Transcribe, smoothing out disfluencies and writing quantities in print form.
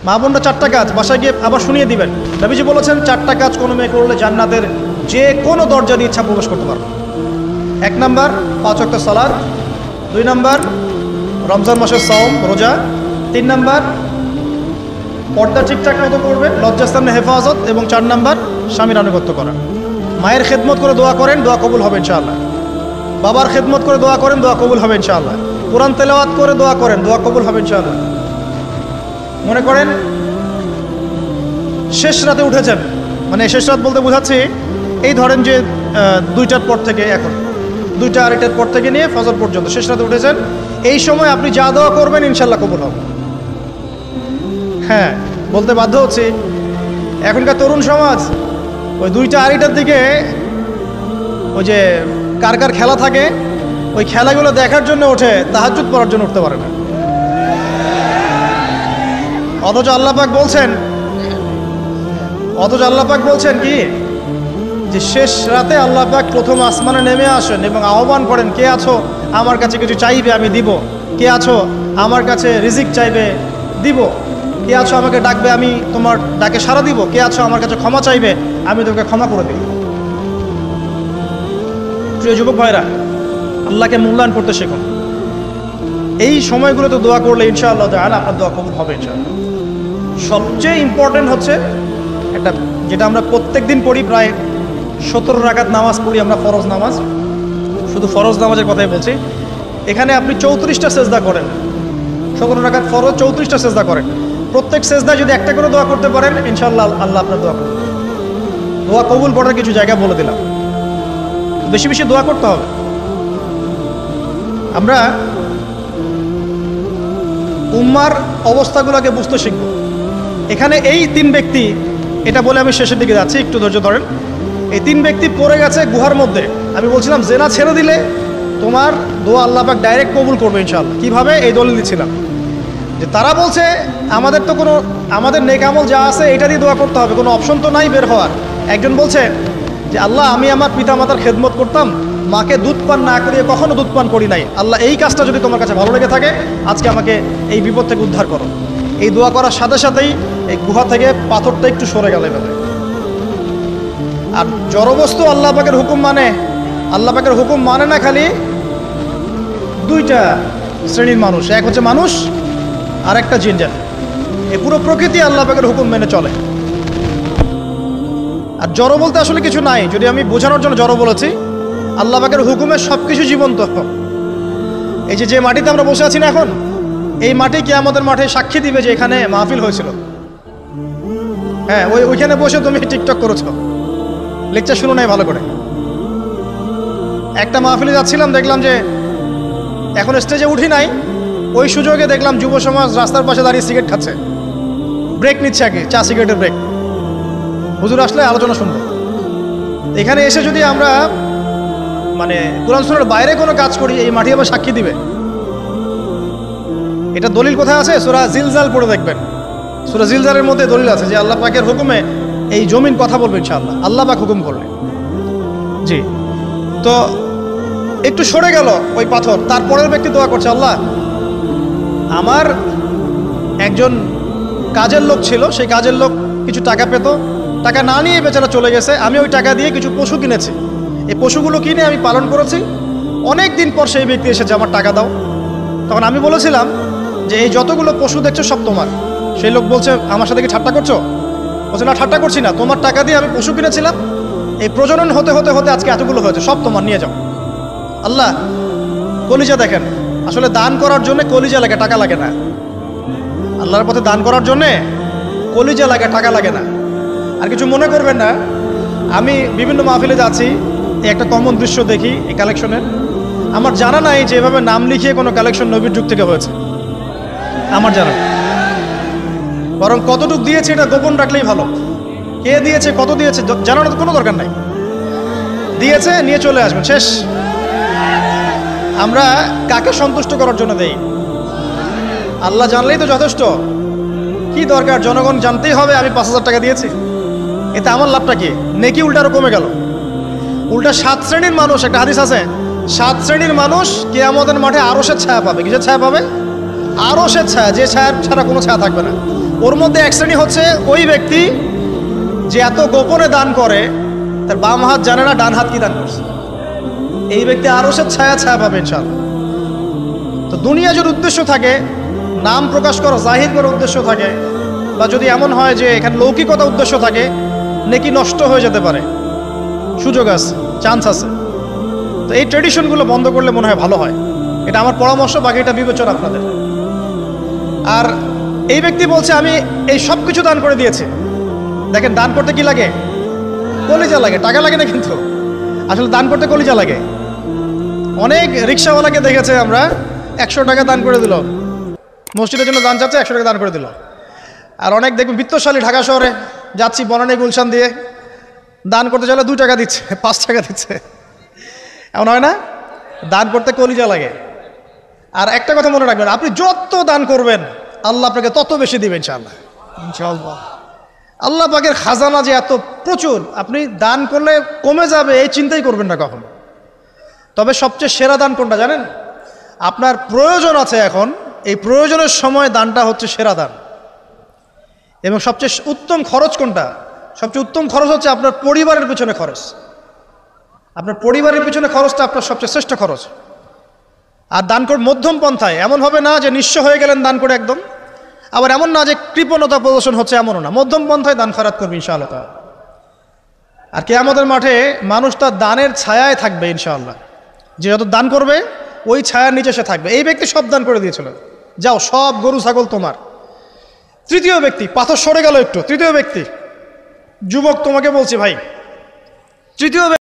মা বোনরা 4টা কাজ বাসায় গিয়ে আবার শুনিয়ে দিবেন। নবীজি বলেছেন 4টা কাজ কোনো মেয়ে করলে জান্নাতের যে কোনো দরজা দিয়ে ইচ্ছা প্রবেশ করতে পারবে। 1 নাম্বার 5 ওয়াক্ত সালাত, 2 নাম্বার রমজান মাসের সাওম রোজা, 3 নাম্বার পর্দা ঠিকঠাক মতো করবে, লজ্জাস্থানে হেফাজত, এবং 4 নাম্বার স্বামীর আনুগত্য করা। মায়ের খেদমত করে দোয়া করেন, দোয়া কবুল হবে ইনশাআল্লাহ। বাবার খেদমত করে দোয়া করেন, দোয়া কবুল হবে ইনশাআল্লাহ। কোরআন তেলাওয়াত করে দোয়া করেন, দোয়া কবুল হবে ইনশাআল্লাহ। মনে করেন শেষ রাতে উঠেছেন, মানে শেষ রাত বলতে বোঝাচ্ছি এই ধরেন যে 2টার পর থেকে, এখন 2টা আড়াইটার পর থেকে নিয়ে ফজর পর্যন্ত শেষ রাতে উঠেছেন, এই সময় আপনি যা দোয়া করবেন ইনশাআল্লাহ কবুল হবে। হ্যাঁ, বলতে বাধ্য হচ্ছি, এখনকার তরুণ সমাজ ওই 2টা আড়াইটার দিকে ওই যে কার কার খেলা থাকে ওই খেলাগুলো দেখার জন্য ওঠে, তাহাজ্জুদ পড়ার জন্য উঠতে পারে না। অথচ আল্লাহ পাক বলছেন কি যে শেষ রাতে আল্লাহ পাক প্রথম আসমানে নেমে আসেন এবং আহ্বান করেন, কে আছো আমার কাছে কিছু চাইবে আমি দিব, কে আছো আমার কাছে রিজিক চাইবে দিব, কে আছো আমাকে ডাকবে আমি তোমার ডাকে সাড়া দিব, কে আছো আমার কাছে ক্ষমা চাইবে আমি তোমাকে ক্ষমা করে দিব। প্রিয় যুবক ভাইরা, আল্লাহকে মূল্যায়ন করতে শিখুন। এই সময়গুলোতে দোয়া করলে ইনশাআল্লাহ তাআলা আপনার দোয়া কবুল হবে ইনশাআল্লাহ। সবচেয়ে ইম্পর্টেন্ট হচ্ছে একটা, যেটা আমরা প্রত্যেক দিন পড়ি, প্রায় 17 রাকাত নামাজ পড়ি আমরা, ফরজ নামাজ, শুধু ফরজ নামাজের কথাই বলছি। এখানে আপনি 34টা সেজদা করেন, 17 রাকাত ফরজ, 34টা সেজদা করেন। প্রত্যেক সেজদায় যদি একটা করে দোয়া করতে পারেন ইনশাআল্লাহ আল্লাহ আপনার দোয়া করবেন। দোয়া কবুল পড়ার কিছু জায়গা বলে দিলাম, বেশি বেশি দোয়া করতে হবে। আমরা উম্মার অবস্থাগুলোকে বুঝতে শিখব। এখানে এই 3 ব্যক্তি, এটা বলে আমি শেষের দিকে যাচ্ছি, একটু ধৈর্য ধরেন। এই 3 ব্যক্তি পড়ে গেছে গুহার মধ্যে। আমি বলছিলাম জেনা ছেড়ে দিলে তোমার দোয়া আল্লাহ পাক ডাইরেক্ট কবুল করবে ইনশাআল্লাহ। কিভাবে? এই দলিল দিচ্ছিলাম যে তারা বলছে আমাদের তো কোনো, আমাদের নেক আমল যা আছে এটা দিয়ে দোয়া করতে হবে, কোনো অপশন তো নাই বের হওয়ার। একজন বলছে যে আল্লাহ আমি আমার পিতা মাতার খেদমত করতাম, মাকে দুধ পান না করিয়ে কখনো দুধ পান করি নাই, আল্লাহ এই কাজটা যদি তোমার কাছে ভালো লেগে থাকে আজকে আমাকে এই বিপদ থেকে উদ্ধার করো। এই দোয়া করার সাথে সাথেই এই গুহা থেকে পাথরটা একটু সরে গেল এভাবে। আর জড়বস্তু আল্লাহ পাকের হুকুম মানে, আল্লাহ পাকের হুকুম মানে না খালি 2টা শ্রেণীর মানুষ, এক হচ্ছে মানুষ আর একটা জিনজাত। এই পুরো প্রকৃতি আল্লাহ পাকের হুকুম মেনে চলে। আর জড় বলতে আসলে কিছু নাই, যদি আমি বোঝানোর জন্য জড় বলেছি, আল্লাহ পাকের হুকুমে সব কিছু জীবন্ত। এই যে মাটিতে আমরা বসে আছি না এখন, এই মাটি কিয়ামতের মাঠে সাক্ষী দিবে যে এখানে মাহফিল হয়েছিল। হ্যাঁ, ওইখানে বসে তুমি টিকটক করেছ, লেকচার শুনো নাই ভালো করে। একটা মাহফিলে যাচ্ছিলাম, দেখলাম যে এখন স্টেজে উঠি নাই, ওই সুযোগে দেখলাম যুব সমাজ রাস্তার পাশে দাঁড়িয়ে সিগারেট খাচ্ছে, ব্রেক নিচ্ছে আগে, চা সিগারেটের ব্রেক। হুজুর আসলে আলোচনা শুনবো। এখানে এসে যদি আমরা মানে কোরআন সুন্নাহর বাইরে কোনো কাজ করি, এই মাটি আবার সাক্ষী দিবে। এটা দলিল কোথায় আছে? সূরা জিলজাল পড়ে দেখবেন। সূরা জিলজালের মধ্যে দলিল আছে যে আল্লাহ পাকের হুকুমে এই জমিন কথা বলবে ইনশাআল্লাহ, আল্লাহ পাক হুকুম করলে। জি, তো একটু সরে গেল ওই পাথর। তারপরের ব্যক্তি দোয়া করছে, আল্লাহ আমার একজন কাজের লোক ছিল, সেই কাজের লোক কিছু টাকা পেত, টাকা না নিয়ে বেচারা চলে গেছে, আমি ওই টাকা দিয়ে কিছু পশু কিনেছি, এই পশুগুলো কিনে আমি পালন করেছি। অনেক দিন পর সেই ব্যক্তি এসেছে, আমার টাকা দাও। তখন আমি বলেছিলাম যে এই যতগুলো পশু দেখছো সব তোমার। সেই লোক বলছে আমার সাথে কি ঠাট্টা করছো? বলছে না, ঠাট্টা করছি না, তোমার টাকা দিয়ে আমি পশু কিনেছিলাম, এই প্রজনন হতে হতে হতে আজকে এতগুলো হয়েছে, সব তোমার, নিয়ে যাও। আল্লাহ কলিজা দেখেন, আসলে দান করার জন্য কলিজা লাগে, টাকা লাগে না। আল্লাহর পথে দান করার জন্যে কলিজা লাগে, টাকা লাগে না। আর কিছু মনে করবেন না, আমি বিভিন্ন মাহফিলে যাচ্ছি, একটা কমন দৃশ্য দেখি এই কালেকশনের। আমার জানা নাই যে এভাবে নাম লিখিয়ে কোনো কালেকশন নবীর যুগ থেকে হয়েছে, আমার জানা। বরং কতটুকু দিয়েছে এটা গোপন রাখলেই ভালো। কে দিয়েছে, কত দিয়েছে জানানোর কোনো দরকার নাই। দিয়েছে, নিয়ে চলে আসবেন, শেষ। আমরা কাকে সন্তুষ্ট করার জন্য দেই? আল্লাহ জানলেই তো যথেষ্ট। কি দরকার জনগণ জানতেই হবে আমি 5,000 টাকা দিয়েছি? এতে আমার লাভটা কি? নেকি উল্টা আরো কমে গেল। উল্টা 7 শ্রেণীর মানুষ, একটা হাদিস আছে, 7 শ্রেণীর মানুষ কিয়ামতের মাঠে আরশের ছায়া পাবে। কিসের ছায়া পাবে? আরশের ছায়া, যে ছায়া ছাড়া কোনো ছায়া থাকবে না। ওর মধ্যে এক শ্রেণী হচ্ছে ওই ব্যক্তি যে এত গোপনে দান করে তার বাম হাত জানে না ডান হাত কি দান করছে। এই ব্যক্তি আরশের ছায়া ছায়া পাবে ইনশাআল্লাহ। তো দুনিয়া যদি উদ্দেশ্য থাকে, নাম প্রকাশ করা জাহির করার উদ্দেশ্য থাকে, বা যদি এমন হয় যে এখানে লৌকিকতা উদ্দেশ্য থাকে, নেকি নষ্ট হয়ে যেতে পারে, সুযোগ আছে, চান্স আছে। তো এই ট্রেডিশনগুলো বন্ধ করলে মনে হয় ভালো হয়। এটা আমার পরামর্শ, বাকিটা বিবেচনা আপনাদের। আর এই ব্যক্তি বলছে আমি এই সব কিছু দান করে দিয়েছি। দেখেন, দান করতে কি লাগে? কলিজা লাগে, টাকা লাগে না কিন্তু। আসলে দান করতে কলিজা লাগে। অনেক রিক্সাওয়ালাকে দেখেছে আমরা, 100 টাকা দান করে দিল, মসজিদের জন্য দান চাচ্ছে, 100 টাকা দান করে দিল। আর অনেক দেখবেন বিত্তশালী, ঢাকা শহরে যাচ্ছি বনানী গুলশান দিয়ে, দান করতে চাইলে 2 টাকা দিচ্ছে, 5 টাকা দিচ্ছে। এমন হয় না? দান করতে কলিজা লাগে। আর একটা কথা মনে রাখবেন, আপনি যত দান করবেন আল্লাহ আপনাকে তত বেশি দিবেন ইনশাআল্লাহ। ইনশাআল্লাহ আল্লাহ পাকের খাজানা যে এত প্রচুর, আপনি দান করলে কমে যাবে এই চিন্তাই করবেন না কখনো। তবে সবচেয়ে সেরা দান কোনটা জানেন? আপনার প্রয়োজন আছে এখন, এই প্রয়োজনের সময় দানটা হচ্ছে সেরা দান। এবং সবচেয়ে উত্তম খরচ কোনটা? সবচেয়ে উত্তম খরচ হচ্ছে আপনার পরিবারের পিছনে খরচ। আপনার পরিবারের পিছনে খরচটা আপনার সবচেয়ে শ্রেষ্ঠ খরচ। আর দান করে মধ্যম পন্থায়, এমন হবে না যে নিঃস্ব হয়ে গেলেন দান করে একদম, আবার এমন না যে কৃপণতা প্রদর্শন হচ্ছে, এমনও না। মধ্যম পন্থায় দান খয়রাত করবে ইনশাআল্লাহ। আর কিয়ামতের মাঠে মানুষ তার দানের ছায়ায় থাকবে ইনশাআল্লাহ। যে যত দান করবে ওই ছায়ার নিচে সে থাকবে। এই ব্যক্তি সব দান করে দিয়েছিল, যাও সব গরু ছাগল তোমার। তৃতীয় ব্যক্তি, পাথর সরে গেল একটু, তৃতীয় ব্যক্তি, যুবক তোমাকে বলছি ভাই, তৃতীয়